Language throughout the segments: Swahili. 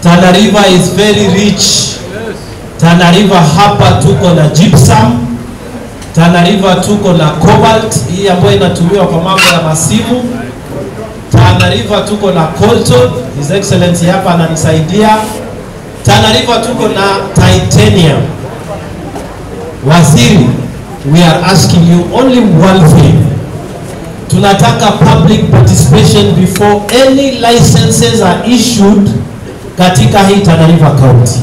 Tana River is very rich. Tana River hapa tuko na gypsum. Tana River tuko na cobalt, hii ambayo inatumiwa kwa mambo ya masimu. Tana River tuko na coltan, His Excellency hapa ananisaidia. Tana River tuko na titanium. Waziri, we are asking you only one thing. Tunataka public participation before any licenses are issued katika hii Tana River County.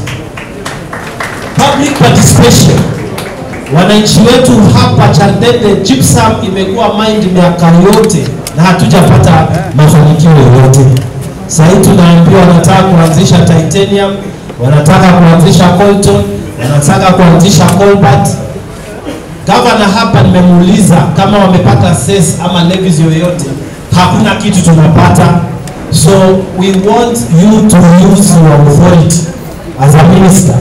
Public participation. Wananchi wetu hapa Chardende gypsum imekuwa mind miaka yote na hatujapata mafanikio yoyote. Sasa tunaambiwa wanataka kuanzisha titanium, wanataka kuanzisha coltan, wanataka kuanzisha cobalt. Gavana hapa nimemuuliza kama wamepata cess ama levies yoyote. Hakuna kitu tunapata. So we want you to use your authority as a minister.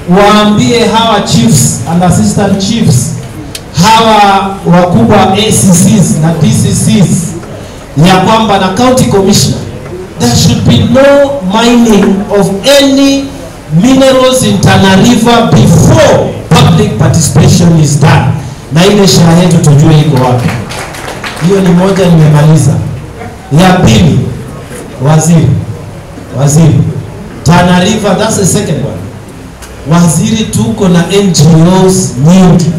Waambie hawa chiefs and assistant chiefs, hawa wakubwa ACCs na DCCs ya kwamba na county commissioner, there should be no mining of any minerals in Tana River before public participation is done. Na ile shara yetu tujue iko wapi. Hiyo ni moja, nimemaliza. Ya pili, waziri, Tana River, that's the second one. Waziri, tuko na NGOs nyingi.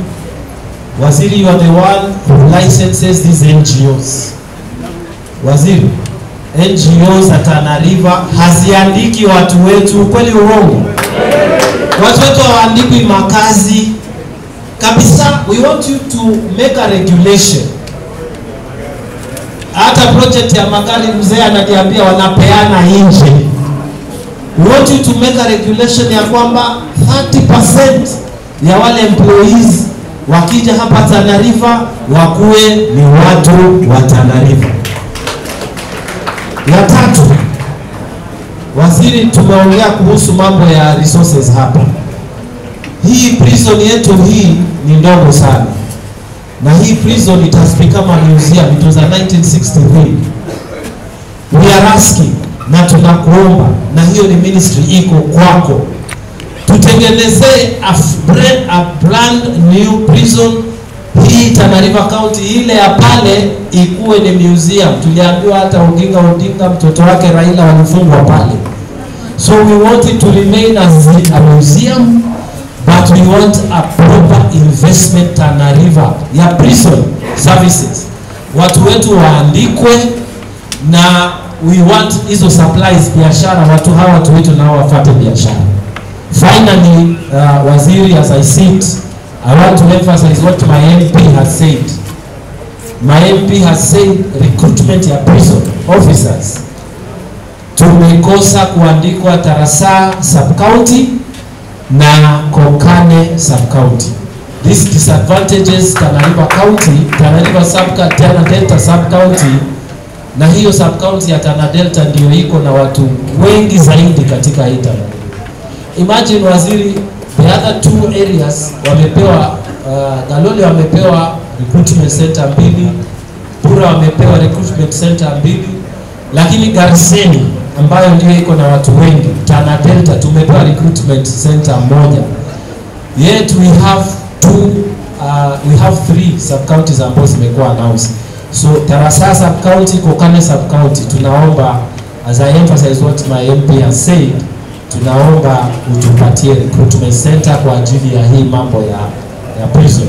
Waziri, you are the one who licenses these NGOs. Waziri, NGOs at Tana River haziandiki watu wetu, kweli urongo? Watu wetu hawaandiki makazi kabisa. We want you to make a regulation. Hata project ya magari mzee anajiambia wanapeana nje. We want you to make a regulation ya kwamba 30% ya wale employees wakija hapa Tana River wakuwe ni watu wa Tana River. Ya tatu, waziri, tumeongea kuhusu mambo ya resources hapa. Hii prison yetu hii ni ndogo sana. Na hii prison it has become a museum. It was a 1963. We are asking, na tunakuomba, na hiyo ni ministry iko kwako, tutengeneze a brand new prison hii Tana River County, ile ya pale ikuwe ni museum. Tuliambiwa hata Odinga mtoto wake Raila walifungwa pale. So we want it to remain as a museum, but we want a proper investment Tana River ya prison services. Watu wetu waandikwe, na we want hizo supplies biashara, watu hawa watu wetu nao wafate biashara. Finally, waziri, as I sit, I want to emphasize what my MP has said. My MP has said recruitment ya prison officers. Tumekosa kuandikwa Tarasa sub-county na Kokane sub-county. This disadvantages Tana River County, Tana River Tana Delta sub-county, na hiyo sub-county ya Tana Delta ndio iko na watu wengi zaidi katika hii Tana. Imagine waziri, the other two areas wamepewa, Galole wamepewa recruitment center 2, Pura wamepewa recruitment center 2, lakini Garseni ambayo ndio iko na watu wengi, Tana Delta tumepewa recruitment center 1. Yet we have 3 sub-counties ambazo zimekuwa announced. So Tarasa sub-county, Kokane sub-county, tunaomba, as I emphasize what my MP has said, tunaomba utupatie recruitment center kwa ajili ya hii mambo ya prison.